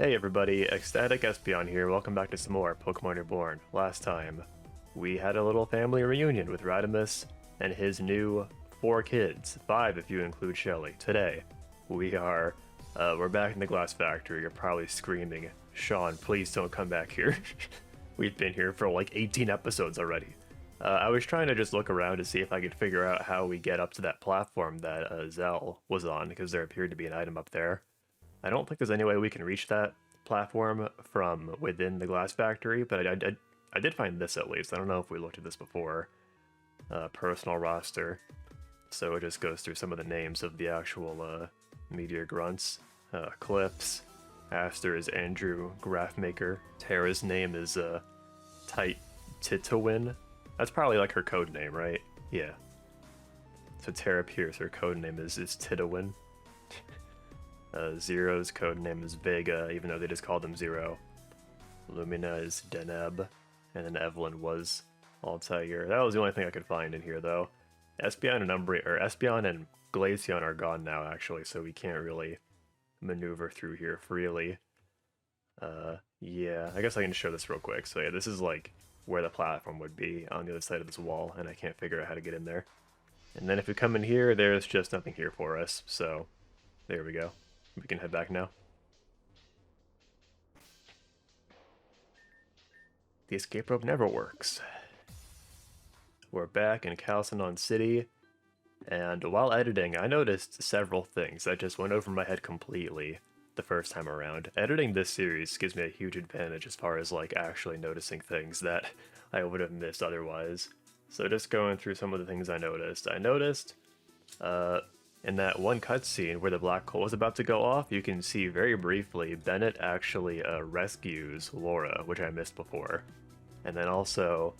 Hey everybody, Ecstatic Espeon here, welcome back to some more Pokémon Reborn. Last time, we had a little family reunion with Radimus and his new 4 kids, 5 if you include Shelly. Today, we're back in the glass factory. You're probably screaming, Sean, please don't come back here. We've been here for like 18 episodes already. I was trying to just look around to see if I could figure out how we get up to that platform that Zell was on, because there appeared to be an item up there. I don't think there's any way we can reach that platform from within the glass factory, but I did find this at least. I don't know if we looked at this before. Personal roster. So it just goes through some of the names of the actual Meteor Grunts. Cliffs. Aster is Andrew Graphmaker. Terra's name is Titowin. That's probably like her code name, right? Yeah. So Terra Pierce, her code name is Titowin. Zero's codename is Vega, even though they just called him Zero. Lumina is Deneb, and then Evelyn was Altair. That was the only thing I could find in here, though. Espeon and Glaceon are gone now, actually, so we can't really maneuver through here freely. Yeah, I guess I can show this real quick. So yeah, this is like where the platform would be on the other side of this wall, and I can't figure out how to get in there. And then if we come in here, there's just nothing here for us, so there we go. We can head back now. The escape rope never works. We're back in Calcinon City, and while editing, I noticed several things that just went over my head completely the first time around. Editing this series gives me a huge advantage as far as like actually noticing things that I would have missed otherwise. So just going through some of the things I noticed. In that one cutscene where the black hole was about to go off, you can see very briefly Bennett actually rescues Laura, which I missed before. And then also,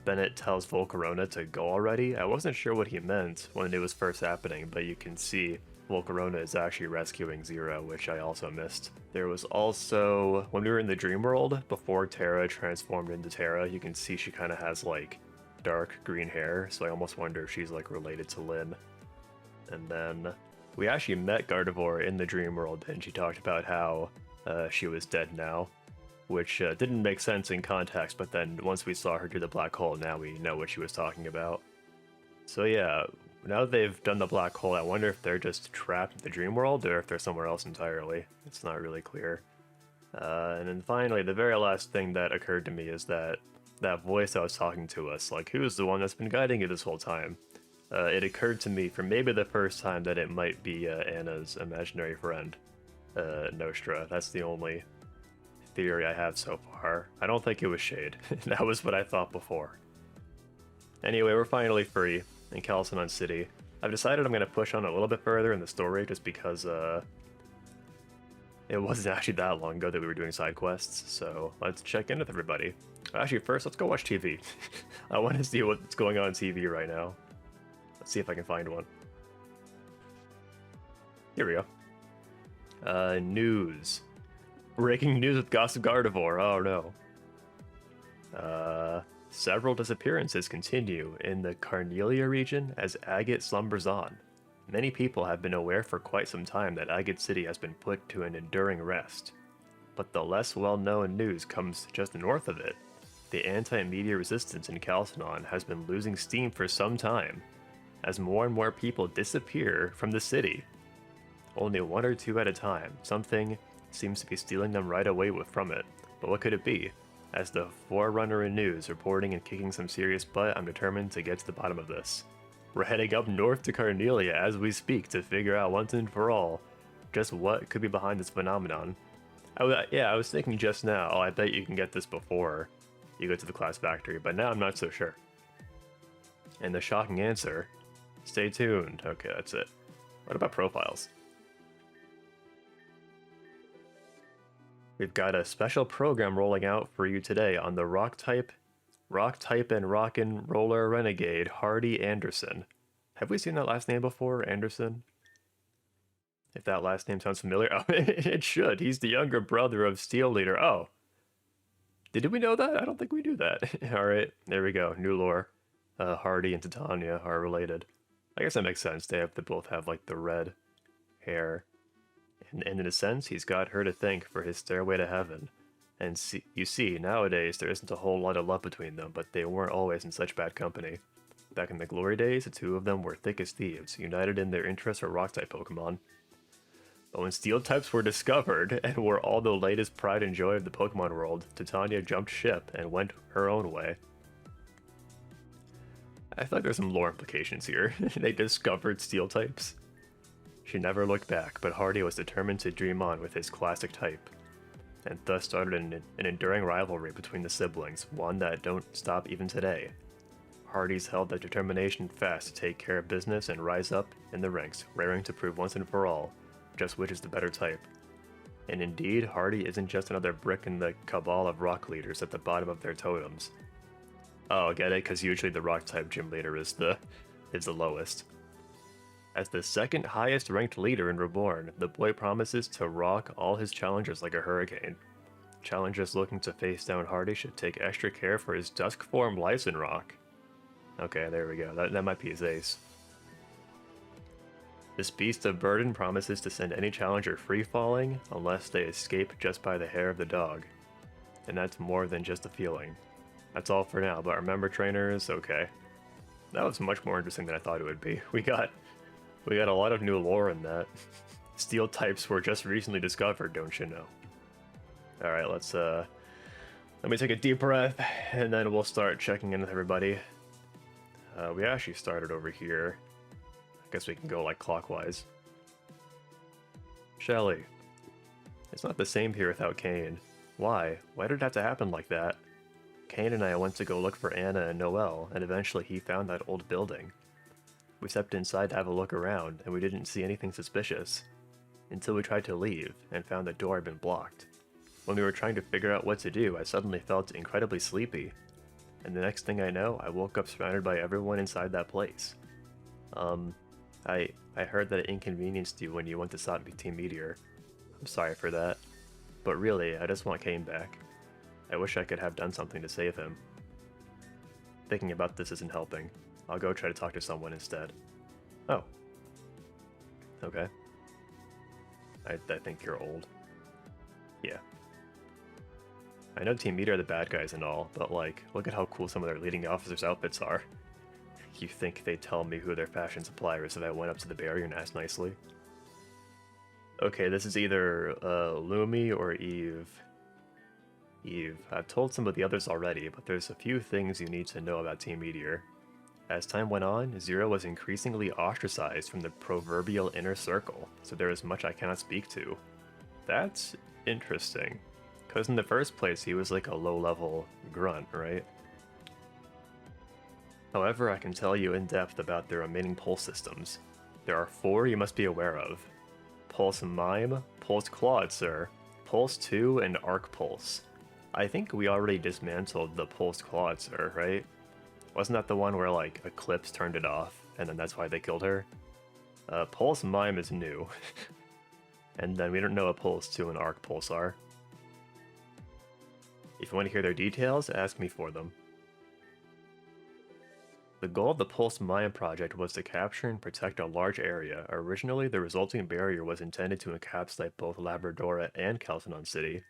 Bennett tells Volcarona to go already. I wasn't sure what he meant when it was first happening, but you can see Volcarona is actually rescuing Zero, which I also missed. There was also, when we were in the dream world, before Terra transformed into Terra, you can see she kind of has like dark green hair, so I almost wonder if she's like related to Lynn. And then we actually met Gardevoir in the dream world, and she talked about how she was dead now, which didn't make sense in context, but then once we saw her do the black hole, now we know what she was talking about. So yeah, now that they've done the black hole, I wonder if they're just trapped in the dream world, or if they're somewhere else entirely. It's not really clear. And then finally, the very last thing that occurred to me is that voice that was talking to us, like, who's the one that's been guiding you this whole time? It occurred to me for maybe the first time that it might be Anna's imaginary friend, Nostra. That's the only theory I have so far. I don't think it was Shade. That was what I thought before. Anyway, we're finally free in Calcinon City. I've decided I'm going to push on a little bit further in the story just because it wasn't actually that long ago that we were doing side quests, so let's check in with everybody. Actually, first, let's go watch TV. I want to see what's going on TV right now. Let's see if I can find one. Here we go. News. Breaking news with Gossip Gardevoir. Oh no. Several disappearances continue in the Carnelia region as Agate slumbers on. Many people have been aware for quite some time that Agate City has been put to an enduring rest. But the less well-known news comes just north of it. The anti-meteor resistance in Calcinon has been losing steam for some time, as more and more people disappear from the city. Only 1 or 2 at a time. Something seems to be stealing them right away from it. But what could it be? As the forerunner in news, reporting and kicking some serious butt, I'm determined to get to the bottom of this. We're heading up north to Carnelia as we speak to figure out once and for all just what could be behind this phenomenon. I was thinking just now, oh, I bet you can get this before you go to the class factory, but now I'm not so sure. And the shocking answer, stay tuned. Okay, that's it. What about profiles? We've got a special program rolling out for you today on the rock type and rockin' roller renegade Hardy Anderson. Have we seen that last name before, Anderson? If that last name sounds familiar, oh, it should. He's the younger brother of Steel Leader. Oh, did we know that? I don't think we knew that. All right, there we go. New lore. Hardy and Titania are related. I guess that makes sense. They both have like the red hair. And in a sense, he's got her to thank for his stairway to heaven. And you see, nowadays there isn't a whole lot of love between them, but they weren't always in such bad company. Back in the glory days, the two of them were thick as thieves, united in their interest for rock-type Pokemon. But when steel types were discovered, and were all the latest pride and joy of the Pokemon world, Titania jumped ship and went her own way. I feel like there's some lore implications here. They discovered steel types. She never looked back, but Hardy was determined to dream on with his classic type, and thus started an enduring rivalry between the siblings, one that don't stop even today. Hardys held their determination fast to take care of business and rise up in the ranks, raring to prove once and for all just which is the better type. And indeed, Hardy isn't just another brick in the cabal of rock leaders at the bottom of their totems. Oh, get it? Because usually the rock-type gym leader is the lowest. As the second highest ranked leader in Reborn, the boy promises to rock all his challengers like a hurricane. Challengers looking to face down Hardy should take extra care for his dusk form Lyson Rock. Okay, there we go. That might be his ace. This beast of burden promises to send any challenger free-falling unless they escape just by the hair of the dog. And that's more than just a feeling. That's all for now, but remember trainers, okay. That was much more interesting than I thought it would be. We got a lot of new lore in that. Steel types were just recently discovered, don't you know? Alright, let me take a deep breath, and then we'll start checking in with everybody. We actually started over here. I guess we can go like clockwise. Shelly. It's not the same here without Kane. Why? Why did it have to happen like that? Kane and I went to go look for Anna and Noelle, and eventually he found that old building. We stepped inside to have a look around, and we didn't see anything suspicious. Until we tried to leave, and found the door had been blocked. When we were trying to figure out what to do, I suddenly felt incredibly sleepy. And the next thing I know, I woke up surrounded by everyone inside that place. I heard that it inconvenienced you when you went to stop Team Meteor. I'm sorry for that. But really, I just want Kane back. I wish I could have done something to save him. Thinking about this isn't helping. I'll go try to talk to someone instead. Oh. Okay. I think you're old. Yeah. I know Team Meteor are the bad guys and all, but like, look at how cool some of their leading officers' outfits are. You think they'd tell me who their fashion supplier is if I went up to the barrier and asked nicely? Okay, this is either Lumi or Eve. Eve. I've told some of the others already, but there's a few things you need to know about Team Meteor. As time went on, Zero was increasingly ostracized from the proverbial inner circle, so there is much I cannot speak to. That's interesting, because in the first place he was like a low-level grunt, right? However, I can tell you in depth about the remaining pulse systems. There are 4 you must be aware of. Pulse Mime, Pulse Clawitzer, Pulse 2, and Arc Pulse. I think we already dismantled the Pulse Clawitzer, right? Wasn't that the one where, like, Eclipse turned it off, and then that's why they killed her? Pulse Mime is new. And then we don't know what Pulse 2 and Arc Pulse are. If you want to hear their details, ask me for them. The goal of the Pulse Mime project was to capture and protect a large area. Originally, the resulting barrier was intended to encapsulate both Labradora and Calcinon City,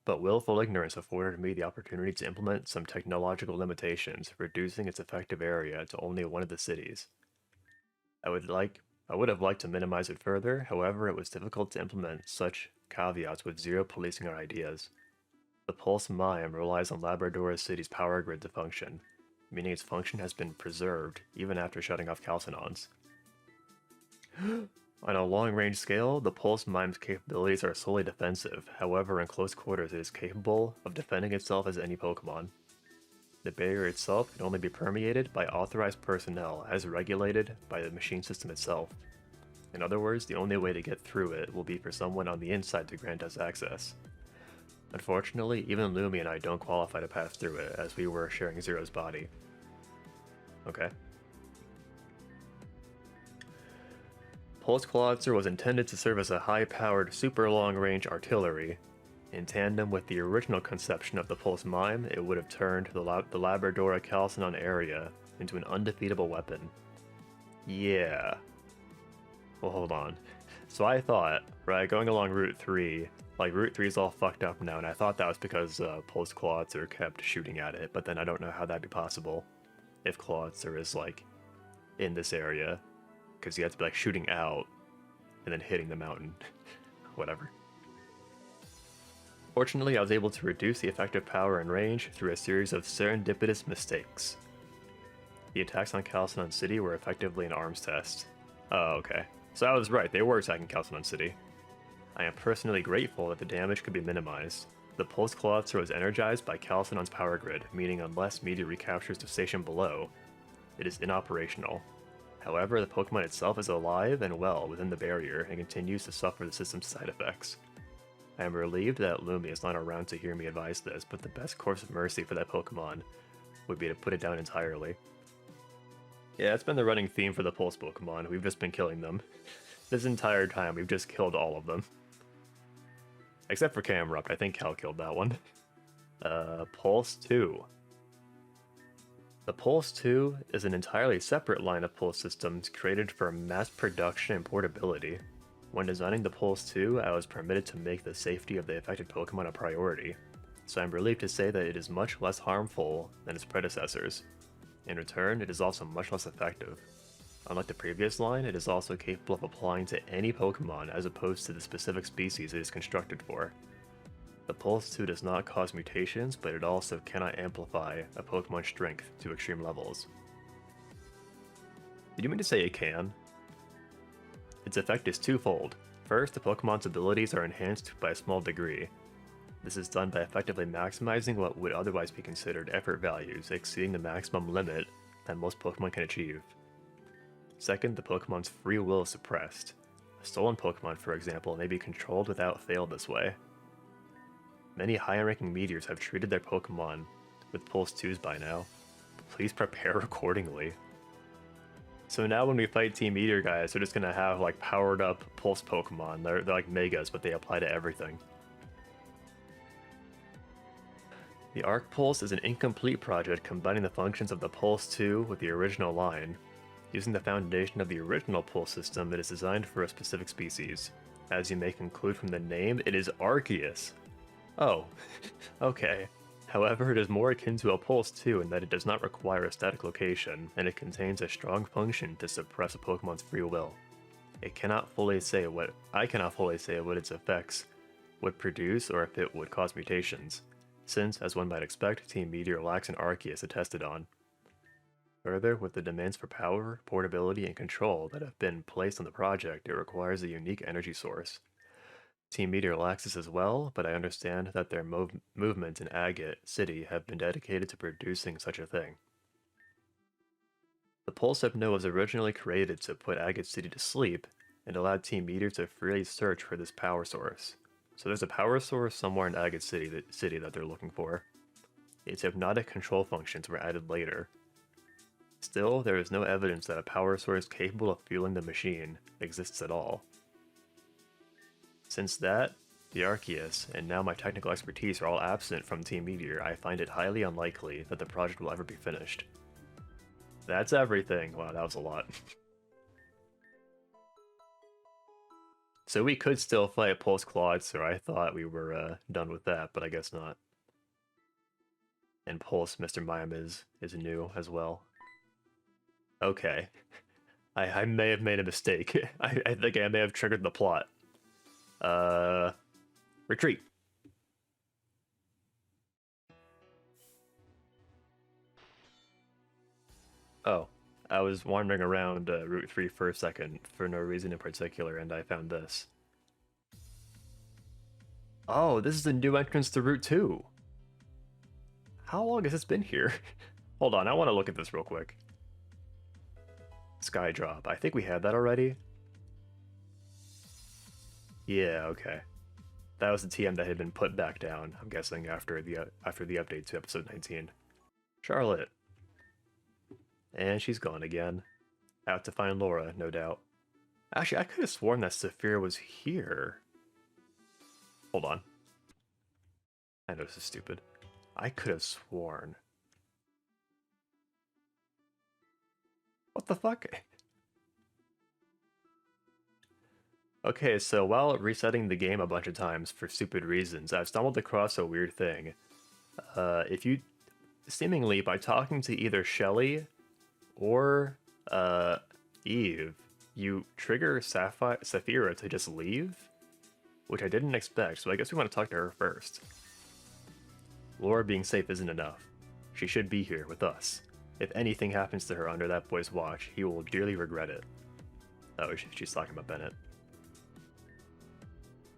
but willful ignorance afforded me the opportunity to implement some technological limitations, reducing its effective area to only one of the cities. I would have liked to minimize it further, however it was difficult to implement such caveats with Zero policing our ideas. The Pulse Mime relies on Labradora City's power grid to function, meaning its function has been preserved even after shutting off Calcinons. On a long-range scale, the Pulse Mime's capabilities are solely defensive, however in close quarters it is capable of defending itself as any Pokemon. The barrier itself can only be permeated by authorized personnel as regulated by the machine system itself. In other words, the only way to get through it will be for someone on the inside to grant us access. Unfortunately, even Lumi and I don't qualify to pass through it, as we were sharing Zero's body. Okay. Pulse Clawitzer was intended to serve as a high-powered, super long-range artillery. In tandem with the original conception of the Pulse Mime, it would have turned the Labradora Calcinon area into an undefeatable weapon. Yeah. Well, hold on. So I thought, right, going along Route 3, like Route 3 is all fucked up now, and I thought that was because Pulse Clawitzer kept shooting at it, but then I don't know how that'd be possible if Clawitzer is like in this area, because you have to be like shooting out and then hitting the mountain. Whatever. Fortunately, I was able to reduce the effective power and range through a series of serendipitous mistakes. The attacks on Calcinon City were effectively an arms test. Oh, okay. So I was right, they were attacking Calcinon City. I am personally grateful that the damage could be minimized. The Pulse Clawitzer was energized by Calcinon's power grid, meaning unless Meteor recaptures the station below, it is inoperational. However, the Pokemon itself is alive and well within the barrier and continues to suffer the system's side effects. I am relieved that Lumi is not around to hear me advise this, but the best course of mercy for that Pokemon would be to put it down entirely. Yeah, it's been the running theme for the Pulse Pokemon. We've just been killing them. This entire time, we've just killed all of them. Except for Camerupt. I think Cal killed that one. Pulse 2. The Pulse 2 is an entirely separate line of Pulse systems created for mass production and portability. When designing the Pulse 2, I was permitted to make the safety of the affected Pokemon a priority, so I'm relieved to say that it is much less harmful than its predecessors. In return, it is also much less effective. Unlike the previous line, it is also capable of applying to any Pokemon as opposed to the specific species it is constructed for. The Pulse 2 does not cause mutations, but it also cannot amplify a Pokemon's strength to extreme levels. Did you mean to say it can? Its effect is twofold. First, the Pokemon's abilities are enhanced by a small degree. This is done by effectively maximizing what would otherwise be considered effort values, exceeding the maximum limit that most Pokemon can achieve. Second, the Pokemon's free will is suppressed. A stolen Pokemon, for example, may be controlled without fail this way. Many high-ranking Meteors have treated their Pokemon with Pulse 2s by now. Please prepare accordingly. So now when we fight Team Meteor guys, they're just gonna have like powered up Pulse Pokemon. They're like Megas, but they apply to everything. The Arc Pulse is an incomplete project combining the functions of the Pulse 2 with the original line. Using the foundation of the original Pulse system, it is designed for a specific species. As you may conclude from the name, it is Arceus. Oh, okay. However, it is more akin to a Pulse 2 in that it does not require a static location, and it contains a strong function to suppress a Pokemon's free will. I cannot fully say what its effects would produce or if it would cause mutations, since, as one might expect, Team Meteor lacks an Arceus to test it on. Further, with the demands for power, portability, and control that have been placed on the project, it requires a unique energy source. Team Meteor lacks this as well, but I understand that their movements in Agate City have been dedicated to producing such a thing. The Pulse Hypno was originally created to put Agate City to sleep, and allowed Team Meteor to freely search for this power source. So there's a power source somewhere in Agate City that they're looking for. Its hypnotic control functions were added later. Still, there is no evidence that a power source capable of fueling the machine exists at all. Since that, the Arceus, and now my technical expertise are all absent from Team Meteor, I find it highly unlikely that the project will ever be finished. That's everything. Wow, that was a lot. So we could still fight Pulse Clawitzer. I thought we were done with that, but I guess not. And Pulse Mr. Mime is new as well. Okay. I may have made a mistake. I think I may have triggered the plot. Retreat. Oh, I was wandering around Route 3 for a second for no reason in particular, and I found this. Oh, this is the new entrance to Route 2. How long has this been here? Hold on, I want to look at this real quick. Skydrop. I think we had that already. Yeah, okay. That was the TM that had been put back down, I'm guessing, after the update to episode 19. Charlotte. And she's gone again. Out to find Laura, no doubt. Actually, I could have sworn that Saphira was here. Hold on. I know this is stupid. I could have sworn. What the fuck? Okay, so while resetting the game a bunch of times for stupid reasons, I've stumbled across a weird thing. If you, seemingly by talking to either Shelly or Eve, you trigger Saphira to just leave, which I didn't expect, so I guess we want to talk to her first. Laura being safe isn't enough. She should be here with us. If anything happens to her under that boy's watch, he will dearly regret it. Oh, she's talking about Bennett.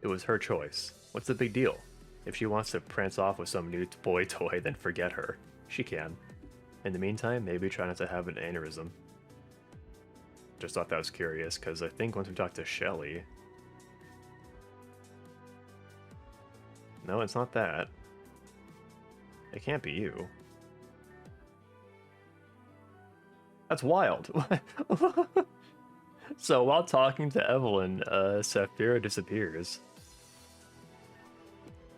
It was her choice. What's the big deal? If she wants to prance off with some new boy toy, then forget her. She can. In the meantime, maybe try not to have an aneurysm. Just thought that was curious, because I think once we talk to Shelly... No, it's not that. It can't be you. That's wild. So while talking to Evelyn, Saphira disappears.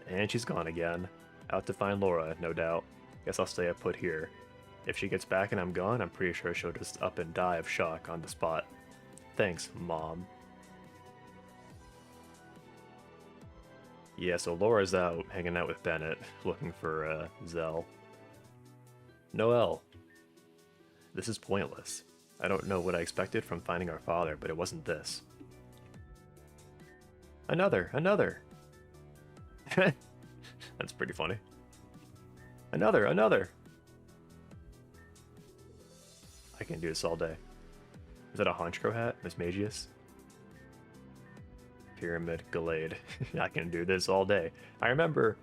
And she's gone again. Out to find Laura, no doubt. Guess I'll stay put here. If she gets back and I'm gone, I'm pretty sure she'll just up and die of shock on the spot. Thanks, Mom. Yeah, so Laura's out, hanging out with Bennett, looking for, Zell. Noelle. This is pointless. I don't know what I expected from finding our father, but it wasn't this. Another! That's pretty funny. Another! I can do this all day. Is that a Honchkrow hat, Miss Magius? Pyramid Gallade. I can do this all day. I remember,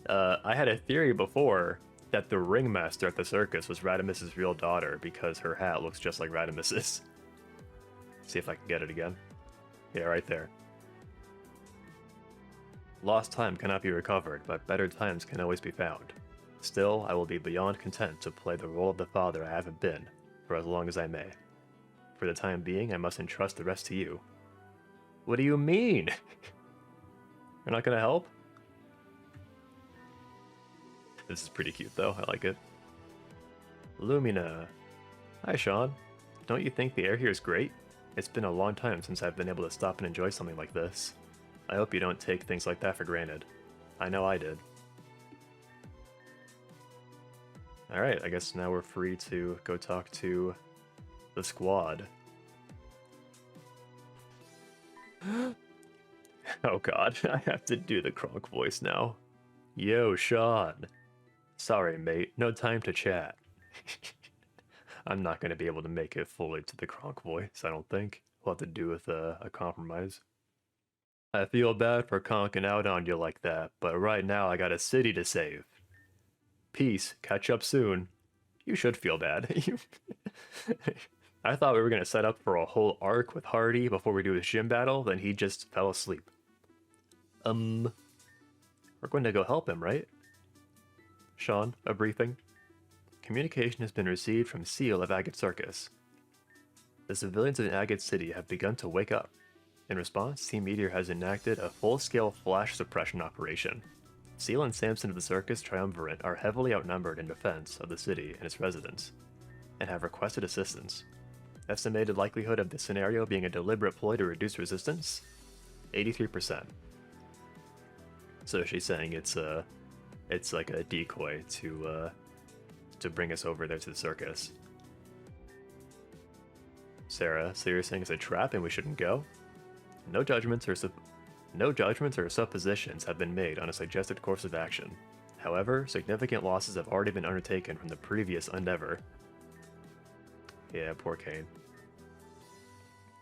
I had a theory before that the ringmaster at the circus was Radimus's real daughter because her hat looks just like Radimus's. See if I can get it again. Yeah, right there. Lost time cannot be recovered, but better times can always be found. Still, I will be beyond content to play the role of the father I haven't been, for as long as I may. For the time being, I must entrust the rest to you. What do you mean? You're not gonna help? This is pretty cute though, I like it. Lumina. Hi Sean. Don't you think the air here is great? It's been a long time since I've been able to stop and enjoy something like this. I hope you don't take things like that for granted. I know I did. Alright, I guess now we're free to go talk to the squad. Oh god, I have to do the Kronk voice now. Yo, Sean. Sorry, mate, no time to chat. I'm not going to be able to make it fully to the Kronk voice, I don't think. We'll have to do with a compromise. I feel bad for conking out on you like that, but right now I got a city to save. Peace, catch up soon. You should feel bad. I thought we were going to set up for a whole arc with Hardy before we do his gym battle, then he just fell asleep. We're going to go help him, right? Sean, a briefing. Communication has been received from Seal of Agate Circus. The civilians in Agate City have begun to wake up. In response, Team Meteor has enacted a full-scale flash suppression operation. Seal and Samson of the Circus Triumvirate are heavily outnumbered in defense of the city and its residents, and have requested assistance. Estimated likelihood of this scenario being a deliberate ploy to reduce resistance? 83%. So she's saying it's like a decoy to bring us over there to the circus. Sarah, so you're saying it's a trap and we shouldn't go? No judgments or suppositions have been made on a suggested course of action. However, significant losses have already been undertaken from the previous endeavor. Yeah, poor Kane.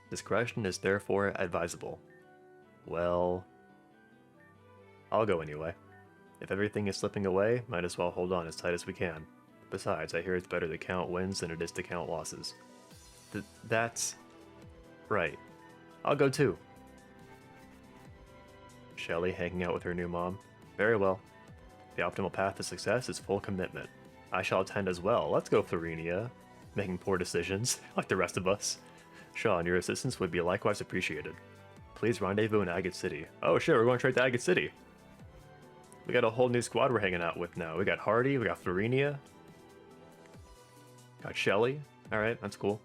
Discretion is therefore advisable. Well, I'll go anyway. If everything is slipping away, might as well hold on as tight as we can. Besides, I hear it's better to count wins than it is to count losses. That's... right. I'll go too. Shelly hanging out with her new mom. Very well. The optimal path to success is full commitment. I shall attend as well. Let's go, Florinia. Making poor decisions, like the rest of us. Sean, your assistance would be likewise appreciated. Please rendezvous in Agate City. Oh shit, we're going straight to Agate City. We got a whole new squad we're hanging out with now. We got Hardy, we got Florinia. Got Shelly. Alright, that's cool.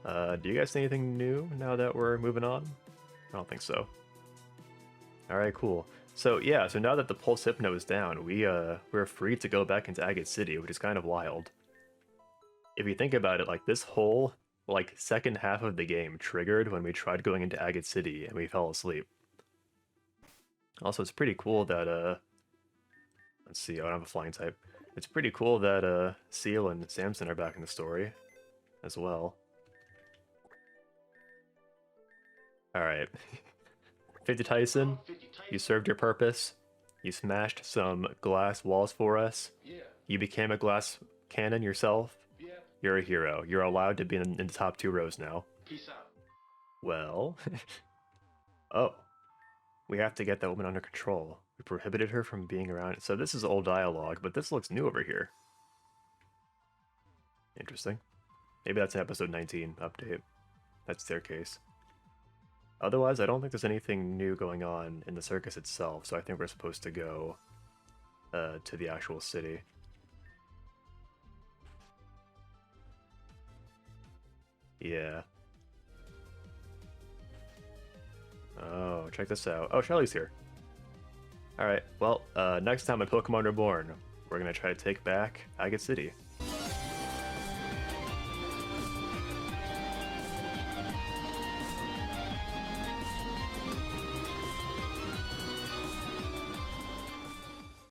Do you guys see anything new now that we're moving on? I don't think so. Alright, cool. So yeah, so now that the Pulse Hypno is down, we're free to go back into Agate City, which is kind of wild. If you think about it, like this whole like second half of the game triggered when we tried going into Agate City and we fell asleep. Also, it's pretty cool that let's see, I don't have a flying type. It's pretty cool that Seal and Samson are back in the story as well. Alright. 50 Tyson, you served your purpose. You smashed some glass walls for us. You became a glass cannon yourself. You're a hero. You're allowed to be in the top 2 rows now. Peace out. Well... oh. We have to get that woman under control. We prohibited her from being around. So this is old dialogue, but this looks new over here. Interesting. Maybe that's an episode 19 update. That staircase. Otherwise, I don't think there's anything new going on in the circus itself, so I think we're supposed to go to the actual city. Yeah. Oh, check this out. Oh, Shelly's here. Alright, well, next time on Pokemon Reborn, we're gonna try to take back Agate City.